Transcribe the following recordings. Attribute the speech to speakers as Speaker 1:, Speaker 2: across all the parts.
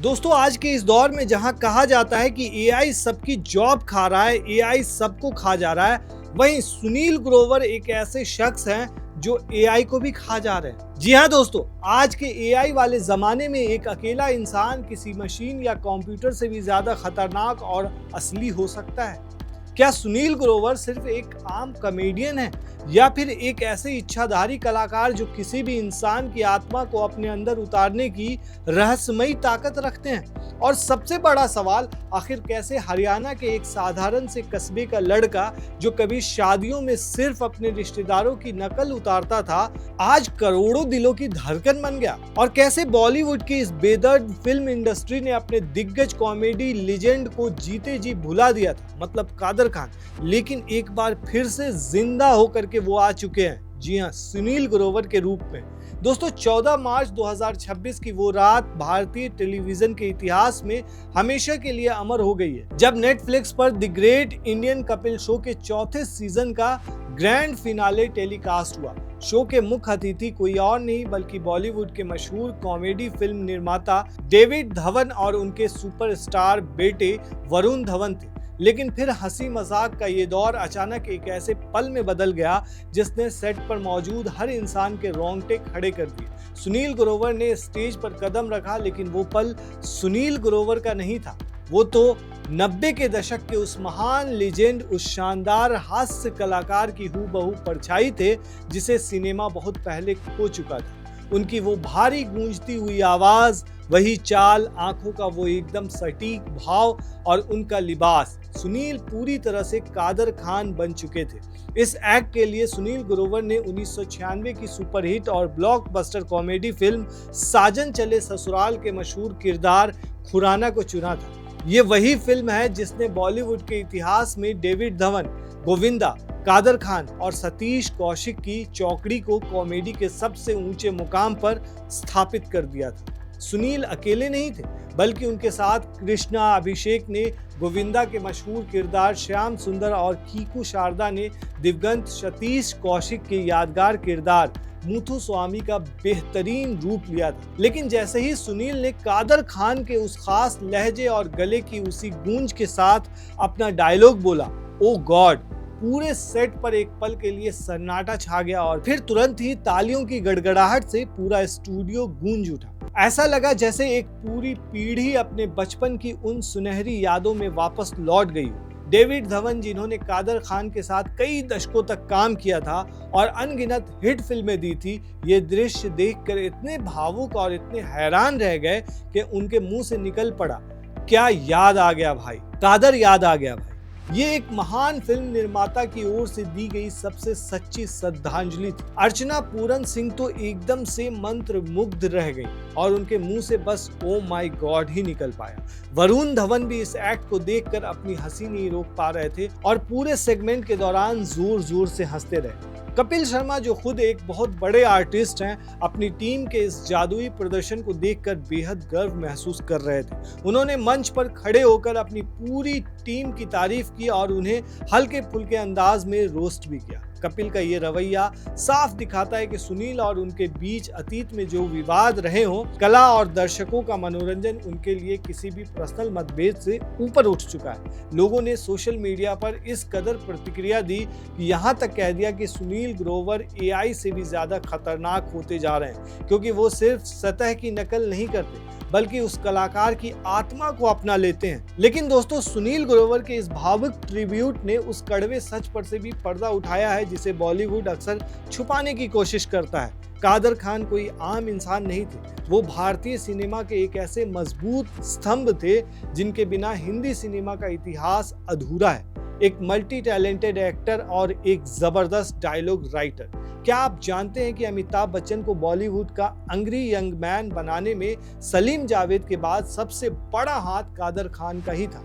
Speaker 1: दोस्तों आज के इस दौर में जहां कहा जाता है कि एआई सबकी जॉब खा रहा है, एआई सबको खा जा रहा है, वहीं सुनील ग्रोवर एक ऐसे शख्स हैं जो एआई को भी खा जा रहे हैं। जी हां दोस्तों, आज के एआई वाले जमाने में एक अकेला इंसान किसी मशीन या कंप्यूटर से भी ज्यादा खतरनाक और असली हो सकता है। क्या सुनील ग्रोवर सिर्फ एक आम कॉमेडियन है या फिर एक ऐसे इच्छाधारी कलाकार जो किसी भी इंसान की आत्मा को अपने अंदर उतारने की रहस्यमयी ताकत रखते हैं? और सबसे बड़ा सवाल, आखिर कैसे हरियाणा के एक साधारण से कस्बे का लड़का जो कभी शादियों में सिर्फ अपने रिश्तेदारों की नकल उतारता था, आज करोड़ों दिलों की धड़कन बन गया? और कैसे बॉलीवुड की इस बेदर्द फिल्म इंडस्ट्री ने अपने दिग्गज कॉमेडी लेजेंड को जीते जी भुला दिया था, मतलब कादर खान, लेकिन एक बार फिर से जिंदा होकर के वो आ चुके हैं। जी हां, सुनील ग्रोवर के रूप में। दोस्तों 14 मार्च 2026 की वो रात भारतीय टेलीविजन के इतिहास में हमेशा के लिए अमर हो गई है, जब नेटफ्लिक्स पर the great Indian Kapil show के चौथे सीजन का ग्रैंड फिनाले टेलीकास्ट हुआ। शो के मुख्य अतिथि कोई और नहीं बल्कि बॉलीवुड के मशहूर कॉमेडी फिल्म निर्माता डेविड धवन और उनके सुपरस्टार बेटे वरुण धवन थे। लेकिन फिर हंसी मजाक का ये दौर अचानक एक ऐसे पल में बदल गया जिसने सेट पर मौजूद हर इंसान के रोंगटे खड़े कर दिए। सुनील ग्रोवर ने स्टेज पर कदम रखा, लेकिन वो पल सुनील ग्रोवर का नहीं था। वो तो 90 के दशक के उस महान लेजेंड, उस शानदार हास्य कलाकार की हूबहू परछाई थे जिसे सिनेमा बहुत पहले खो चुका था। उनकी वो भारी गूंजती हुई आवाज, वही चाल, आंखों का वो एकदम सटीक भाव और उनका लिबास, सुनील पूरी तरह से कादर खान बन चुके थे। इस एक्ट के लिए सुनील ग्रोवर ने 1996 की सुपरहिट और ब्लॉकबस्टर कॉमेडी फिल्म साजन चले ससुराल के मशहूर किरदार खुराना को चुना था। ये वही फिल्म है जिसने बॉलीवुड के इतिहास में डेविड धवन, गोविंदा, कादर खान और सतीश कौशिक की चौकड़ी को कॉमेडी के सबसे ऊंचे मुकाम पर स्थापित कर दिया था। सुनील अकेले नहीं थे, बल्कि उनके साथ कृष्णा अभिषेक ने गोविंदा के मशहूर किरदार श्याम सुंदर और कीकू शारदा ने दिवंगत सतीश कौशिक के यादगार किरदार मुथु स्वामी का बेहतरीन रूप लिया था। लेकिन जैसे ही सुनील ने कादर खान के उस खास लहजे और गले की उसी गूंज के साथ अपना डायलॉग बोला, ओ गॉड, पूरे सेट पर एक पल के लिए सन्नाटा छा गया और फिर तुरंत ही तालियों की गड़गड़ाहट से पूरा स्टूडियो गूंज उठा। ऐसा लगा जैसे एक पूरी पीढ़ी अपने बचपन की उन सुनहरी यादों में वापस लौट गई। डेविड धवन, जिन्होंने कादर खान के साथ कई दशकों तक काम किया था और अनगिनत हिट फिल्में दी थी, ये दृश्य देखकर इतने भावुक और इतने हैरान रह गए कि उनके मुंह से निकल पड़ा, क्या याद आ गया भाई, कादर याद आ गया भाई। ये एक महान फिल्म निर्माता की ओर से दी गई सबसे सच्ची श्रद्धांजलि थी। अर्चना पूरन सिंह तो एकदम से मंत्र मुग्ध रह गई और उनके मुंह से बस ओ माय गॉड ही निकल पाया। वरुण धवन भी इस एक्ट को देखकर अपनी हंसी नहीं रोक पा रहे थे और पूरे सेगमेंट के दौरान जोर जोर से हंसते रहे। कपिल शर्मा, जो खुद एक बहुत बड़े आर्टिस्ट हैं, अपनी टीम के इस जादुई प्रदर्शन को देखकर बेहद गर्व महसूस कर रहे थे। उन्होंने मंच पर खड़े होकर अपनी पूरी टीम की तारीफ की और उन्हें हल्के फुल्के अंदाज में रोस्ट भी किया। कपिल का ये रवैया साफ दिखाता है कि सुनील और उनके बीच अतीत में जो विवाद रहे हों, कला और दर्शकों का मनोरंजन उनके लिए किसी भी पर्सनल मतभेद से ऊपर उठ चुका है। लोगों ने सोशल मीडिया पर इस कदर प्रतिक्रिया दी कि यहाँ तक कह दिया कि सुनील ग्रोवर एआई से भी ज्यादा खतरनाक होते जा रहे हैं, क्योंकि वो सिर्फ सतह की नकल नहीं करते बल्कि उस कलाकार की आत्मा को अपना लेते हैं। लेकिन दोस्तों, सुनील ग्रोवर के इस भावुक ट्रिब्यूट ने उस कड़वे सच पर से भी पर्दा उठाया है जिसे बॉलीवुड अक्सर छुपाने की कोशिश करता है। कादर खान कोई आम इंसान नहीं थे, वो भारतीय सिनेमा के एक ऐसे मजबूत स्तंभ थे जिनके बिना हिंदी सिनेमा का इतिहास अधूरा है। एक मल्टी टैलेंटेड एक्टर और एक जबरदस्त डायलॉग राइटर। क्या आप जानते हैं कि अमिताभ बच्चन को बॉलीवुड का अंग्री यंग मैन बनाने में सलीम जावेद के बाद सबसे बड़ा हाथ कादर खान का ही था।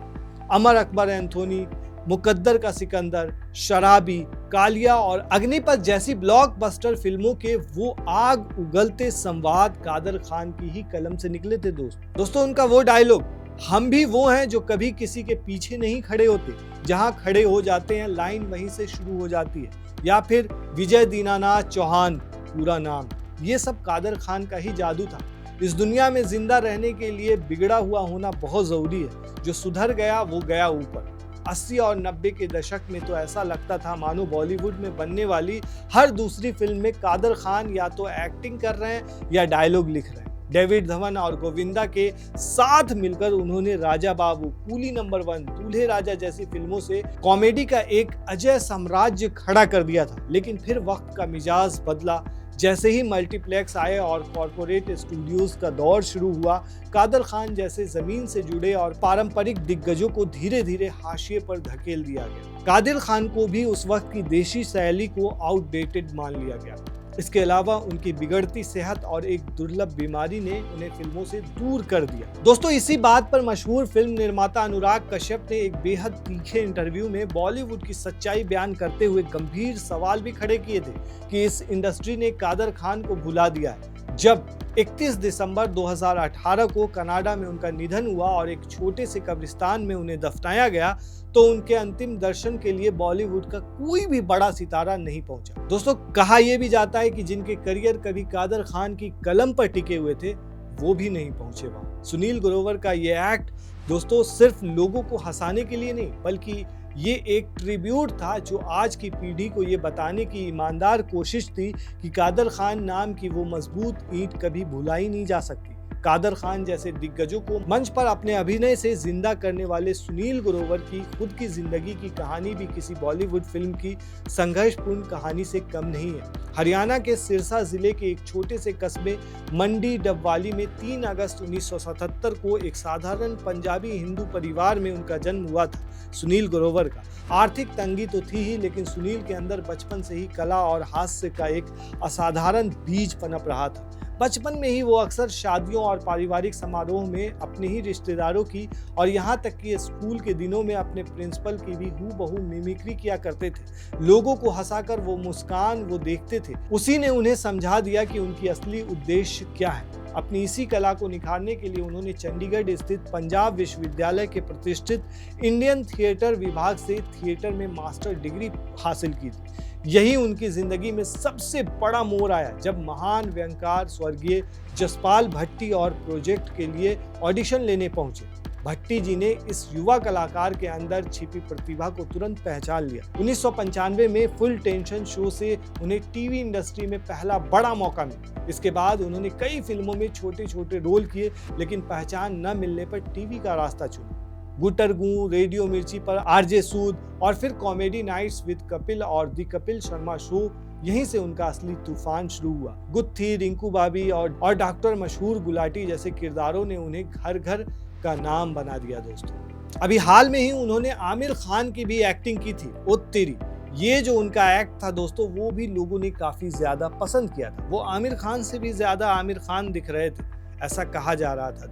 Speaker 1: अमर अकबर एंथोनी, मुकद्दर का सिकंदर, शराबी, कालिया और अग्निपथ जैसी ब्लॉकबस्टर फिल्मों के वो आग उगलते संवाद कादर खान की ही कलम से निकले थे। दोस्तों उनका वो डायलॉग, हम भी वो हैं जो कभी किसी के पीछे नहीं खड़े होते, जहां खड़े हो जाते हैं लाइन वहीं से शुरू हो जाती है, या फिर विजय दीनानाथ चौहान पूरा नाम, ये सब कादर खान का ही जादू था। इस दुनिया में जिंदा रहने के लिए बिगड़ा हुआ होना बहुत जरूरी है। जो सुधर गया वो गया ऊपर। 80 और 90 के दशक में तो ऐसा लगता था मानो बॉलीवुड में बनने वाली हर दूसरी फिल्म में कादर खान या तो एक्टिंग कर रहे हैं या डायलॉग लिख रहे हैं। डेविड धवन और गोविंदा के साथ मिलकर उन्होंने राजा बाबू, कूली नंबर 1, दूल्हे राजा जैसी फिल्मों से कॉमेडी का एक अजय साम्राज्य खड़ा कर दिया था। लेकिन फिर वक्त का मिजाज बदला। जैसे ही मल्टीप्लेक्स आए और कॉरपोरेट स्टूडियोज का दौर शुरू हुआ, कादर खान जैसे जमीन से जुड़े और पारंपरिक दिग्गजों को धीरे धीरे हाशिए पर धकेल दिया गया। कादर खान को भी उस वक्त की देशी शैली को आउटडेटेड मान लिया गया। इसके अलावा उनकी बिगड़ती सेहत और एक दुर्लभ बीमारी ने उन्हें फिल्मों से दूर कर दिया। दोस्तों, इसी बात पर मशहूर फिल्म निर्माता अनुराग कश्यप ने एक बेहद तीखे इंटरव्यू में बॉलीवुड की सच्चाई बयान करते हुए गंभीर सवाल भी खड़े किए थे कि इस इंडस्ट्री ने कादर खान को भुला दिया है। जब 31 दिसंबर 2018 को कनाडा में उनका निधन हुआ और एक छोटे से कब्रिस्तान में उन्हें दफनाया गया, तो उनके अंतिम दर्शन के लिए बॉलीवुड का कोई भी बड़ा सितारा नहीं पहुंचा। दोस्तों, कहा यह भी जाता है कि जिनके करियर कभी कादर खान की कलम पर टिके हुए थे, वो भी नहीं पहुंचे वहां। सुनील ग्रोवर का ये एक्ट दोस्तों सिर्फ लोगों को हंसाने के लिए नहीं, बल्कि ये एक ट्रिब्यूट था जो आज की पीढ़ी को ये बताने की ईमानदार कोशिश थी कि कादर खान नाम की वो मजबूत ईंट कभी भुलाई नहीं जा सकती। कादर खान जैसे दिग्गजों को मंच पर अपने अभिनय से जिंदा करने वाले सुनील ग्रोवर की खुद की जिंदगी की कहानी भी किसी बॉलीवुड फिल्म की संघर्षपूर्ण कहानी से कम नहीं है। हरियाणा के सिरसा जिले के एक छोटे से कस्बे मंडी डबवाली में 3 अगस्त 1977 को एक साधारण पंजाबी हिंदू परिवार में उनका जन्म हुआ था। सुनील ग्रोवर का आर्थिक तंगी तो थी ही, लेकिन सुनील के अंदर बचपन से ही कला और हास्य का एक असाधारण बीज पनप रहा था। बचपन में ही वो अक्सर शादियों और पारिवारिक समारोह में अपने ही रिश्तेदारों की और यहाँ तक कि स्कूल के दिनों में अपने प्रिंसिपल की भी हूबहू मिमिक्री किया करते थे। लोगों को हंसाकर वो मुस्कान वो देखते थे, उसी ने उन्हें समझा दिया कि उनकी असली उद्देश्य क्या है। अपनी इसी कला को निखारने के लिए उन्होंने चंडीगढ़ स्थित पंजाब विश्वविद्यालय के प्रतिष्ठित इंडियन थिएटर विभाग से थिएटर में मास्टर डिग्री हासिल की थी। यही उनकी जिंदगी में सबसे बड़ा मोड़ आया जब महान व्यंगकार स्वर्गीय जसपाल भट्टी और प्रोजेक्ट के लिए ऑडिशन लेने पहुंचे। भट्टी जी ने इस युवा कलाकार के अंदर छिपी प्रतिभा को तुरंत पहचान लिया। 1995 में फुल टेंशन शो से उन्हें टीवी इंडस्ट्री में पहला बड़ा मौका मिला। इसके बाद उन्होंने कई फिल्मों में छोटे छोटे रोल किए, लेकिन पहचान न मिलने पर टीवी का रास्ता चुना। गुटरगू, रेडियो मिर्ची पर आरजे सूद और फिर कॉमेडी नाइट्स विद कपिल और द कपिल शर्मा शो, यहीं से उनका असली तूफान शुरू हुआ। गुत्थी, रिंकू भाभी और डॉक्टर मशहूर गुलाटी जैसे किरदारों ने उन्हें घर घर का नाम बना दिया। दोस्तों, अभी हाल में ही उन्होंने आमिर खान की भी एक्टिंग की थी, ओ तेरी। ये जो उनका एक्ट था दोस्तों, वो भी लोगों ने काफी ज्यादा पसंद किया था। वो आमिर खान से भी ज्यादा आमिर खान दिख रहे थे, ऐसा कहा जा रहा था।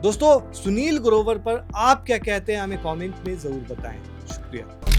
Speaker 1: दोस्तों, सुनील ग्रोवर पर आप क्या कहते हैं, हमें कमेंट में जरूर बताएं। शुक्रिया।